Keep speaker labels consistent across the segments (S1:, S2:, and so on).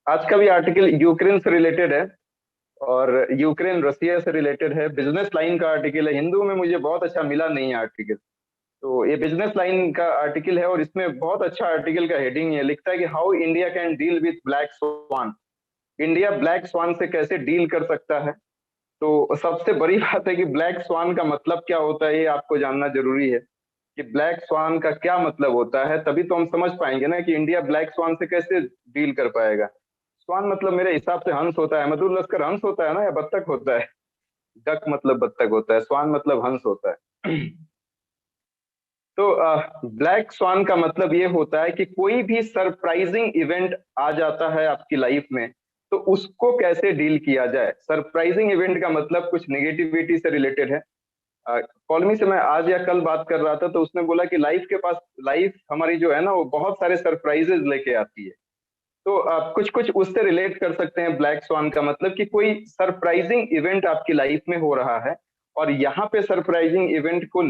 S1: आज का भी आर्टिकल यूक्रेन से रिलेटेड है, और यूक्रेन रसिया से रिलेटेड है। बिजनेस लाइन का आर्टिकल है, हिंदू में मुझे बहुत अच्छा मिला नहीं आर्टिकल। तो ये बिजनेस लाइन का आर्टिकल है, और इसमें बहुत अच्छा आर्टिकल का हेडिंग है, लिखता है कि how India can deal with black swan. India black swan से कैसे डील कर सकता है। तो सबसे बड़ी बात है कि ब्लैक स्वान का मतलब क्या होता है, ये आपको जानना जरूरी है कि ब्लैक स्वान का क्या मतलब होता है। तभी तो हम समझ पाएंगे ना कि इंडिया ब्लैक स्वान से कैसे डील कर पाएगा। स्वान मतलब मेरे हिसाब से हंस होता है, मधुर लश्कर हंस होता है ना, या बत्तख होता है। डक मतलब बत्तख होता है, स्वान मतलब हंस होता है। तो ब्लैक स्वान का मतलब ये होता है कि कोई भी सरप्राइजिंग इवेंट आ जाता है आपकी लाइफ में, तो उसको कैसे डील किया जाए। सरप्राइजिंग इवेंट का मतलब कुछ नेगेटिविटी से रिलेटेड है। कॉलमी से मैं आज या कल बात कर रहा था, तो उसने बोला कि लाइफ हमारी जो है ना, वो बहुत सारे सरप्राइजेस लेके आती है। तो आप कुछ कुछ उससे रिलेट कर सकते हैं। ब्लैक स्वान का मतलब कि कोई सरप्राइजिंग इवेंट आपकी लाइफ में हो रहा है, और यहाँ पे सरप्राइजिंग इवेंट को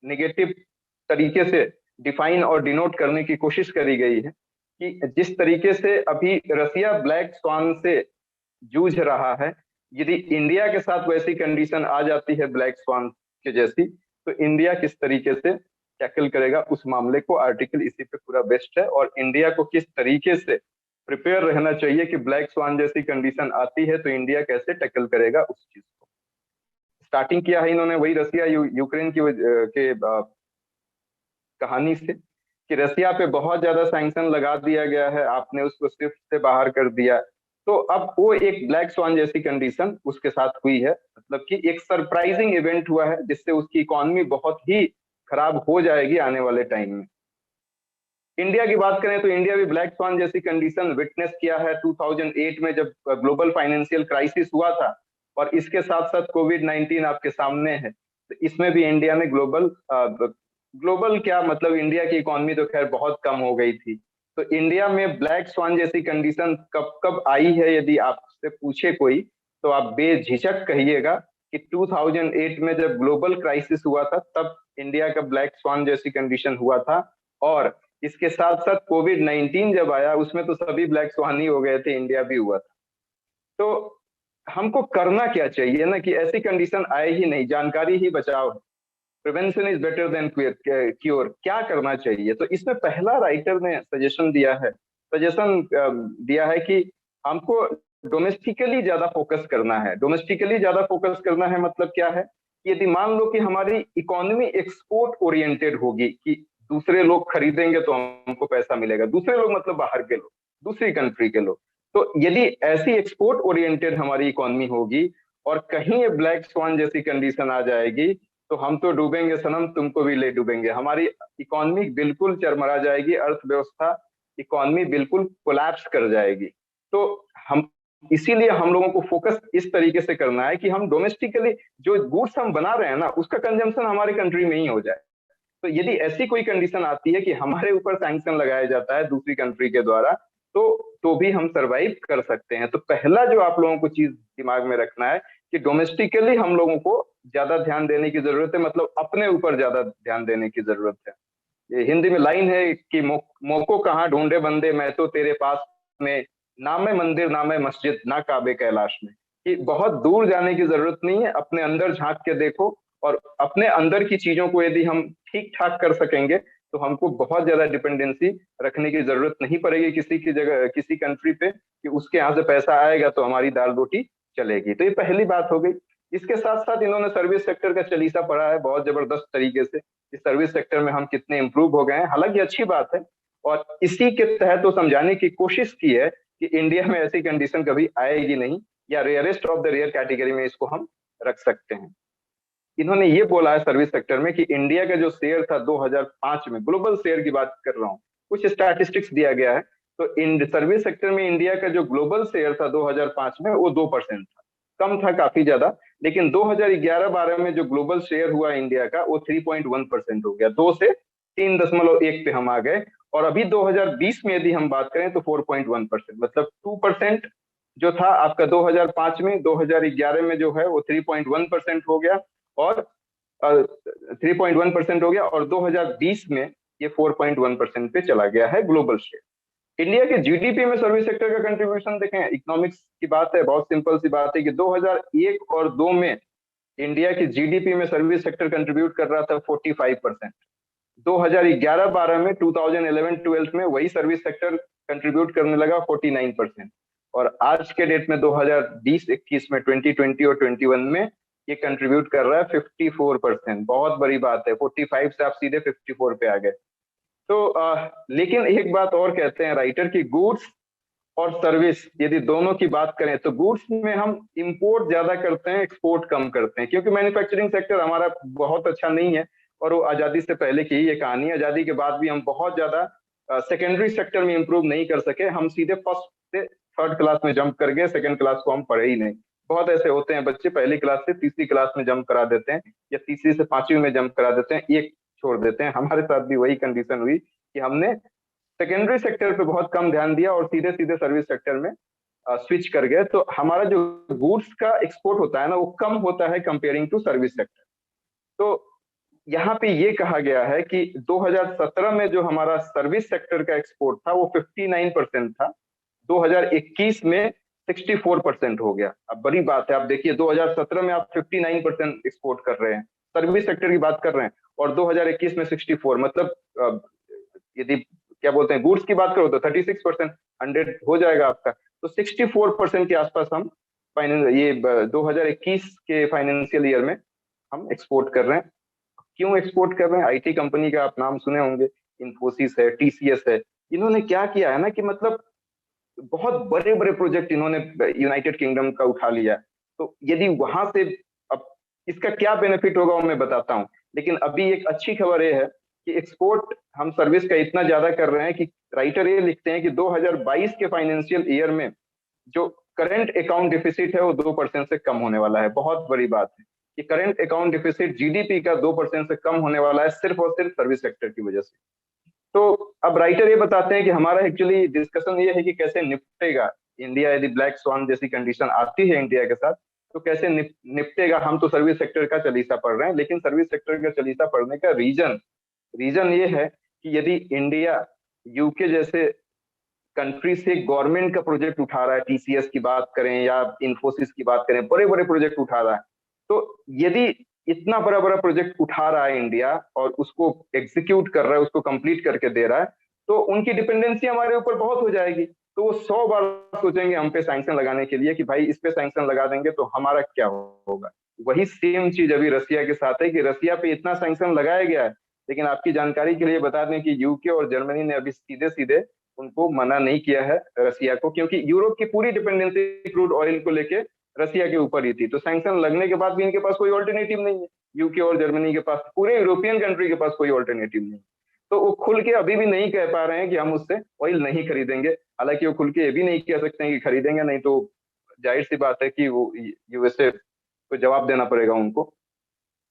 S1: निगेटिव तरीके से डिफाइन और डिनोट करने की कोशिश करी गई है कि जिस तरीके से अभी रसिया ब्लैक स्वान से जूझ रहा है, यदि इंडिया के साथ वैसी कंडीशन आ जाती है ब्लैक स्वान के जैसी, तो इंडिया किस तरीके से टैकल करेगा उस मामले को। आर्टिकल इसी पे पूरा बेस्ड है, और इंडिया को किस तरीके से प्रिपेयर रहना चाहिए कि ब्लैक स्वान जैसी कंडीशन आती है तो इंडिया कैसे टैकल करेगा उस चीज को। स्टार्टिंग किया है इन्होंने वही रसिया यूक्रेन के कहानी से, कि रसिया पे बहुत ज्यादा सैंक्शन लगा दिया गया है, आपने उसको स्विफ्ट से बाहर कर दिया। तो अब वो एक ब्लैक स्वान जैसी कंडीशन उसके साथ हुई है, मतलब कि एक सरप्राइजिंग इवेंट हुआ है जिससे उसकी इकोनॉमी बहुत ही खराब हो जाएगी आने वाले टाइम में। इंडिया की बात करें तो इंडिया भी ब्लैक स्वान जैसी कंडीशन विटनेस किया है 2008 में, जब ग्लोबल फाइनेंशियल क्राइसिस हुआ था। और इसके साथ साथ कोविड 19 आपके सामने है, तो इसमें भी इंडिया ने ग्लोबल क्या मतलब, इंडिया की इकोनॉमी तो खैर बहुत कम हो गई थी। तो इंडिया में ब्लैक स्वान जैसी कंडीशन कब कब आई है, यदि आपसे पूछे कोई, तो आप बेझिझक कहिएगा कि 2008 में जब ग्लोबल क्राइसिस हुआ था, तब इंडिया का ब्लैक स्वान जैसी कंडीशन हुआ था। और इसके साथ साथ कोविड 19 जब आया, उसमें तो सभी ब्लैक स्वान ही हो गए थे, इंडिया भी हुआ था। तो हमको करना क्या चाहिए ना कि ऐसी कंडीशन आए ही नहीं, जानकारी ही बचाओ, prevention is better than cure. क्या करना चाहिए, तो इसमें पहला राइटर ने सजेशन दिया है कि हमको डोमेस्टिकली ज्यादा फोकस करना है। डोमेस्टिकली ज्यादा फोकस करना है मतलब क्या है कि यदि मान लो कि हमारी इकोनॉमी एक्सपोर्ट ओरिएंटेड होगी, कि दूसरे लोग खरीदेंगे तो हमको पैसा मिलेगा, दूसरे लोग मतलब बाहर के लोग, दूसरी कंट्री के लोग। तो यदि ऐसी एक्सपोर्ट ओरिएंटेड हमारी इकोनॉमी होगी, और कहीं ये ब्लैक स्वान जैसी कंडीशन आ जाएगी, तो हम तो डूबेंगे सनम, तुमको भी ले डूबेंगे। हमारी इकोनॉमी बिल्कुल चरमरा जाएगी, अर्थव्यवस्था इकोनॉमी बिल्कुल कोलैप्स कर जाएगी। तो हम इसीलिए हम लोगों को फोकस इस तरीके से करना है कि हम डोमेस्टिकली जो गुड्स हम बना रहे हैं ना, उसका कंजम्पशन हमारी कंट्री में ही हो जाए। तो यदि ऐसी कोई कंडीशन आती है कि हमारे ऊपर सैंक्शन लगाया जाता है दूसरी कंट्री के द्वारा, तो भी हम सरवाइव कर सकते हैं। तो पहला जो आप लोगों को चीज दिमाग में रखना है कि डोमेस्टिकली हम लोगों को ज्यादा ध्यान देने की जरूरत है, मतलब अपने ऊपर ज्यादा ध्यान देने की जरूरत है। ये हिंदी में लाइन है कि मोको कहाँ ढूंढे बंदे, मैं तो तेरे पास में, ना मैं मंदिर ना मैं मस्जिद ना काबे कैलाश में। कि बहुत दूर जाने की जरूरत नहीं है, अपने अंदर झांक के देखो, और अपने अंदर की चीजों को यदि हम ठीक ठाक कर सकेंगे, तो हमको बहुत ज्यादा डिपेंडेंसी रखने की जरूरत नहीं पड़ेगी किसी की जगह, किसी कंट्री पे, कि उसके यहाँ से पैसा आएगा तो हमारी दाल रोटी चलेगी। तो ये पहली बात हो गई। इसके साथ साथ इन्होंने सर्विस सेक्टर का चलीसा पढ़ा है बहुत जबरदस्त तरीके से, इस सर्विस सेक्टर में हम कितने इंप्रूव हो गए हैं, हालांकि अच्छी बात है। और इसी के तहत तो समझाने की कोशिश की है कि इंडिया में ऐसी कंडीशन कभी आएगी नहीं, या rarest of the rare category में इसको हम रख सकते हैं। इन्होंने ये बोला है सर्विस सेक्टर में कि इंडिया का जो शेयर था 2005 में, ग्लोबल शेयर की बात कर रहा हूँ, कुछ स्टैटिस्टिक्स दिया गया है। तो इन सर्विस सेक्टर में इंडिया का जो ग्लोबल शेयर था 2005 में, वो 2% था, कम था काफी ज्यादा। लेकिन 2011-12 में जो ग्लोबल शेयर हुआ इंडिया का, वो 3.1% हो गया, 2 से 3.1 पे हम आ गए। और अभी 2020 में यदि हम बात करें तो 4.1%, मतलब 2% जो था आपका 2005 में, 2011 में जो है वो 3.1% हो गया। और 3.1% हो गया, और 2020 में ये 4.1% पे चला गया है ग्लोबल शेयर। इंडिया के जीडीपी में सर्विस सेक्टर का कंट्रीब्यूशन देखें, इकोनॉमिक्स की बात है, बहुत सिंपल सी बात है कि 2001 और 2 में इंडिया की जीडीपी में सर्विस सेक्टर कंट्रीब्यूट कर रहा था 45%। 2011-12 में 2011-12 में वही सर्विस सेक्टर कंट्रीब्यूट करने लगा 49%। और आज के डेट में 2020-21 में 2020 और 21 में ये कंट्रीब्यूट कर रहा है 54%। बहुत बड़ी बात है, 45 से आप सीधे 54 पे आ गए। तो लेकिन एक बात और कहते हैं राइटर की गुड्स और सर्विस यदि दोनों की बात करें तो गुड्स में हम इंपोर्ट ज्यादा करते हैं, एक्सपोर्ट कम करते हैं, क्योंकि मैन्युफैक्चरिंग सेक्टर हमारा बहुत अच्छा नहीं है। और वो आजादी से पहले की ये कहानी है, आजादी के बाद भी हम बहुत ज्यादा सेकेंडरी सेक्टर में इंप्रूव नहीं कर सके। हम सीधे फर्स्ट से थर्ड क्लास में जंप कर गए, सेकेंड क्लास को हम पढ़े ही नहीं। बहुत ऐसे होते हैं बच्चे पहली क्लास से तीसरी क्लास में जंप करा देते हैं, या तीसरी से पांचवी में जंप करा देते हैं, एक छोड़ देते हैं। हमारे साथ भी वही कंडीशन हुई कि हमने सेकेंडरी सेक्टर पे बहुत कम ध्यान दिया और सीधे सीधे सर्विस सेक्टर में स्विच कर गए। तो हमारा जो गुड्स का एक्सपोर्ट होता है ना, वो कम होता है कंपेयरिंग टू सर्विस सेक्टर। तो यहाँ पे ये कहा गया है कि 2017 में जो हमारा सर्विस सेक्टर का एक्सपोर्ट था वो 59% था, 2021 में 64% हो गया। अब बड़ी बात है, आप देखिए 2017 में आप 59% एक्सपोर्ट कर रहे हैं, सर्विस सेक्टर की बात कर रहे हैं, और 2021 में 64, मतलब यदि क्या बोलते हैं गुड्स की बात करो तो 36%, 100 हो जाएगा आपका। तो 64% के आसपास हम फाइनेंस ये 2021 के फाइनेंशियल ईयर में हम एक्सपोर्ट कर रहे हैं। क्यों एक्सपोर्ट कर रहे हैं? आईटी कंपनी का आप नाम सुने होंगे, इन्फोसिस है, टीसीएस है। इन्होंने क्या किया है ना कि मतलब बहुत बड़े बड़े प्रोजेक्ट इन्होंने यूनाइटेड किंगडम का उठा लिया। तो यदि वहां से, अब इसका क्या बेनिफिट होगा वो मैं बताता हूँ, लेकिन अभी एक अच्छी खबर ये है कि एक्सपोर्ट हम सर्विस का इतना ज्यादा कर रहे हैं कि राइटर ये लिखते हैं कि 2022 के फाइनेंशियल ईयर में जो करंट अकाउंट डिफिसिट है वो 2% से कम होने वाला है। बहुत बड़ी बात है कि करंट अकाउंट डिफिसिट जीडीपी का 2% से कम होने वाला है, सिर्फ और सिर्फ सर्विस सेक्टर की वजह से। तो अब राइटर ये बताते हैं कि हमारा एक्चुअली डिस्कशन ये है कि कैसे निपटेगा इंडिया यदि ब्लैक स्वान जैसी कंडीशन आती है इंडिया के साथ, तो कैसे निपटेगा। हम तो सर्विस सेक्टर का चलीसा पढ़ रहे हैं, लेकिन सर्विस सेक्टर का चलीसा पढ़ने का रीजन ये है कि यदि इंडिया यूके जैसे कंट्री से गवर्नमेंट का प्रोजेक्ट उठा रहा है, टीसीएस की बात करें या इन्फोसिस की बात करें, बड़े बड़े प्रोजेक्ट उठा रहा है, तो यदि इतना बड़ा बड़ा प्रोजेक्ट उठा रहा है इंडिया और उसको एग्जीक्यूट कर रहा है, उसको कंप्लीट करके दे रहा है, तो उनकी डिपेंडेंसी हमारे ऊपर बहुत हो जाएगी। तो वो 100 बार सोचेंगे हम पे सैंक्शन लगाने के लिए कि भाई इस पे सैंक्शन लगा देंगे तो हमारा क्या होगा। वही सेम चीज अभी रसिया के साथ है कि रसिया पे इतना सैंक्शन लगाया गया है, लेकिन आपकी जानकारी के लिए बता दें कि यूके और जर्मनी ने अभी सीधे सीधे उनको मना नहीं किया है रसिया को, क्योंकि यूरोप की पूरी डिपेंडेंसी क्रूड ऑयल को लेके रसिया के ऊपर ही थी। तो सैंक्शन लगने के बाद भी इनके पास कोई ऑल्टरनेटिव नहीं है, यूके और जर्मनी के पास, पूरे यूरोपियन कंट्री के पास कोई ऑल्टरनेटिव नहीं। तो वो खुल के अभी भी नहीं कह पा रहे हैं कि हम उससे ऑयल नहीं खरीदेंगे। हालांकि वो खुल के ये भी नहीं कह सकते हैं कि खरीदेंगे नहीं, तो जाहिर सी बात है कि वो यूएसए को जवाब देना पड़ेगा उनको।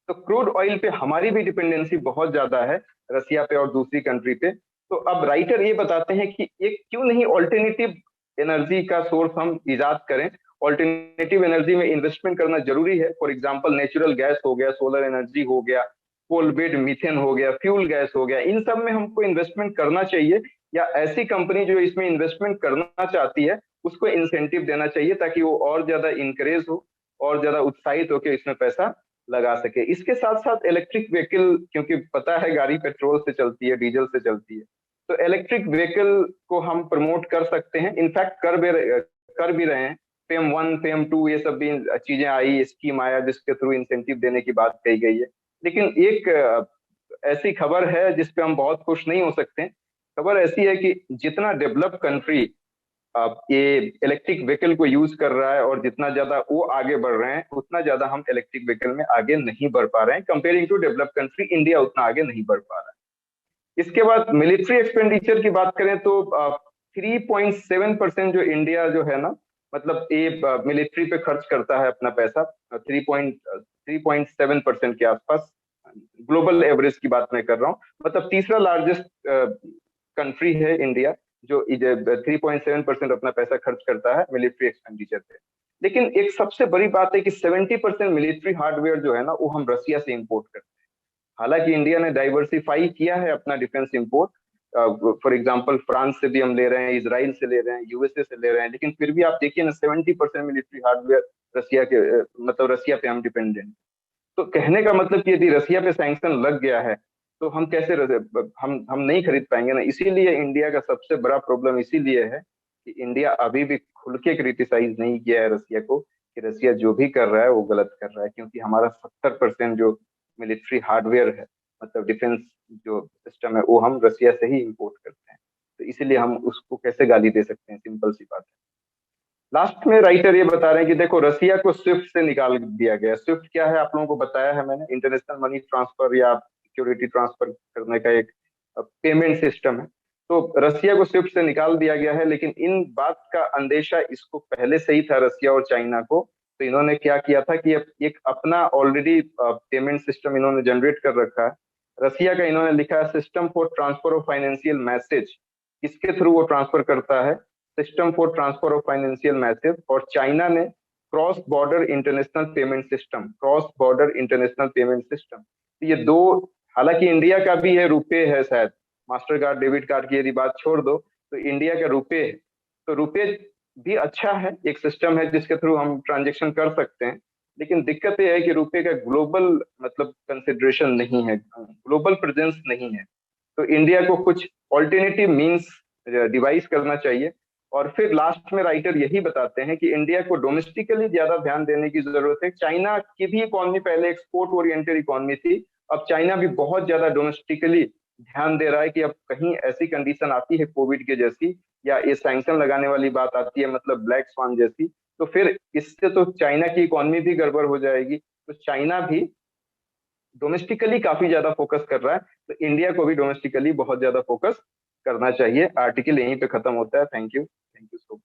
S1: तो क्रूड ऑयल पे हमारी भी डिपेंडेंसी बहुत ज्यादा है, रसिया पे और दूसरी कंट्री पे। तो अब राइटर ये बताते हैं कि एक क्यों नहीं ऑल्टरनेटिव एनर्जी का सोर्स हम इजाद करें। ऑल्टरनेटिव एनर्जी में इन्वेस्टमेंट करना जरूरी है। फॉर एग्जांपल नेचुरल गैस हो गया, सोलर एनर्जी हो गया, कोल बेड मीथेन हो गया, फ्यूल गैस हो गया, इन सब में हमको इन्वेस्टमेंट करना चाहिए, या ऐसी कंपनी जो इसमें इन्वेस्टमेंट करना चाहती है उसको इंसेंटिव देना चाहिए ताकि वो और ज्यादा इंकरेज हो, और ज्यादा उत्साहित होकर इसमें पैसा लगा सके। इसके साथ साथ इलेक्ट्रिक व्हीकल, क्योंकि पता है गाड़ी पेट्रोल से चलती है, डीजल से चलती है, तो इलेक्ट्रिक व्हीकल को हम प्रमोट कर सकते हैं। इनफैक्ट कर भी रहे हैं। फेम 1 फेम 2 ये सब भी चीजें आई, स्कीम आया जिसके थ्रू इंसेंटिव देने की बात कही गई है। लेकिन एक ऐसी खबर है जिसपे हम बहुत खुश नहीं हो सकते। खबर ऐसी है कि जितना डेवलप कंट्री ये इलेक्ट्रिक व्हीकल को यूज कर रहा है और जितना ज्यादा वो आगे बढ़ रहे हैं, उतना ज्यादा हम इलेक्ट्रिक व्हीकल में आगे नहीं बढ़ पा रहे हैं। Comparing to develop country India उतना आगे नहीं बढ़ पा रहा है। इसके बाद मिलिट्री एक्सपेंडिचर की बात करें तो 3.7% जो इंडिया जो है ना, मतलब ये मिलिट्री पे खर्च करता है अपना पैसा, 3.7% के आसपास। ग्लोबल एवरेज की बात मैं कर रहा हूँ, मतलब तीसरा लार्जेस्ट कंट्री है इंडिया जो 3.7% अपना पैसा खर्च करता है मिलिट्री एक्सपेंडिचर पे। लेकिन एक सबसे बड़ी बात है कि 70% मिलिट्री हार्डवेयर जो है ना वो हम रसिया से इंपोर्ट करते हैं। हालांकि इंडिया ने डाइवर्सिफाई किया है अपना defence import, for example France से भी हम ले रहे हैं, इसराइल से ले रहे हैं, यूएसए से ले रहे हैं, लेकिन फिर भी आप देखिए ना 70% मिलिट्री हार्डवेयर रसिया के मतलब रसिया पे हम डिपेंडेंट। तो कहने का मतलब कि यदि रसिया पे सैंक्शन लग गया है तो हम कैसे हम नहीं खरीद पाएंगे ना। इसीलिए इंडिया का सबसे बड़ा प्रॉब्लम इसीलिए है कि इंडिया अभी भी खुल के क्रिटिसाइज नहीं किया है रसिया को कि रसिया जो भी कर रहा है वो गलत कर रहा है, क्योंकि हमारा 70% जो मिलिट्री हार्डवेयर है, मतलब डिफेंस जो सिस्टम है, वो हम रसिया से ही इंपोर्ट करते हैं। तो इसीलिए हम उसको कैसे गाली दे सकते हैं, सिंपल सी बात है। लास्ट में राइटर ये बता रहे हैं कि देखो रसिया को स्विफ्ट से निकाल दिया गया। स्विफ्ट क्या है आप लोगों को बताया है मैंने, इंटरनेशनल मनी ट्रांसफर या सिक्योरिटी ट्रांसफर करने का एक पेमेंट सिस्टम है। तो रसिया को स्विफ्ट से निकाल दिया गया है, लेकिन इन बात का अंदेशा इसको पहले से ही था रसिया और चाइना को। तो इन्होंने क्या किया था कि एक अपना ऑलरेडी पेमेंट सिस्टम इन्होंने जनरेट कर रखा है। रसिया का इन्होंने लिखा है system for transfer of financial message, किसके थ्रू वो ट्रांसफर करता है, system for transfer of financial message. और चाइना ने cross border international payment system, cross border international payment system. तो ये दो, हालांकि इंडिया का भी है, रुपए है शायद, मास्टर कार्ड डेबिट कार्ड की यदि बात छोड़ दो तो इंडिया का रुपए है। तो रुपए भी अच्छा है, एक सिस्टम है जिसके थ्रू हम ट्रांजेक्शन कर सकते हैं। लेकिन दिक्कत यह है कि रुपए का ग्लोबल मतलब कंसिडरेशन नहीं है, ग्लोबल प्रेजेंस नहीं है। तो इंडिया को कुछ ऑल्टरनेटिव मींस डिवाइस करना चाहिए। और फिर लास्ट में राइटर यही बताते हैं कि इंडिया को डोमेस्टिकली ज्यादा ध्यान देने की जरूरत है। चाइना की भी इकोनॉमी पहले एक्सपोर्ट ओरिएंटेड इकोनॉमी थी, अब चाइना भी बहुत ज्यादा डोमेस्टिकली ध्यान दे रहा है कि अब कहीं ऐसी कंडीशन आती है कोविड के जैसी, या ये सैंक्शन लगाने वाली बात आती है मतलब ब्लैक स्वान जैसी, तो फिर इससे तो चाइना की इकोनॉमी भी गड़बड़ हो जाएगी। तो चाइना भी डोमेस्टिकली काफी ज्यादा फोकस कर रहा है, तो इंडिया को भी डोमेस्टिकली बहुत ज्यादा फोकस करना चाहिए। आर्टिकल यहीं पे खत्म होता है। Thank you, thank you so much.